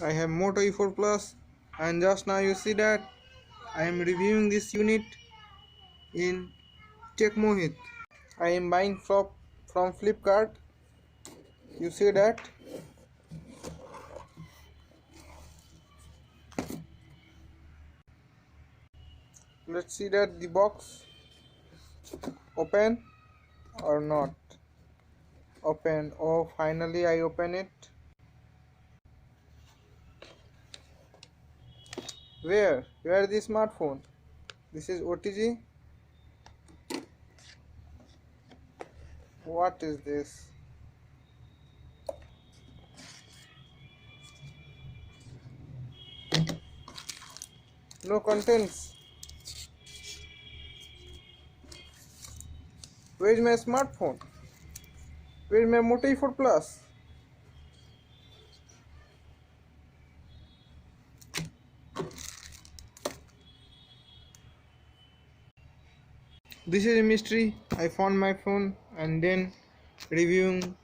I have Moto E4 Plus, and just now you see that I am reviewing this unit in Mohit. I am buying from Flipkart. You see that? Let's see that the box open or not. Open. Oh, finally I open it. Where is the smartphone? This is OTG. What is this? No contents. Where is my smartphone? Where is my Moto E4 Plus? This is a mystery. I found my phone and then reviewing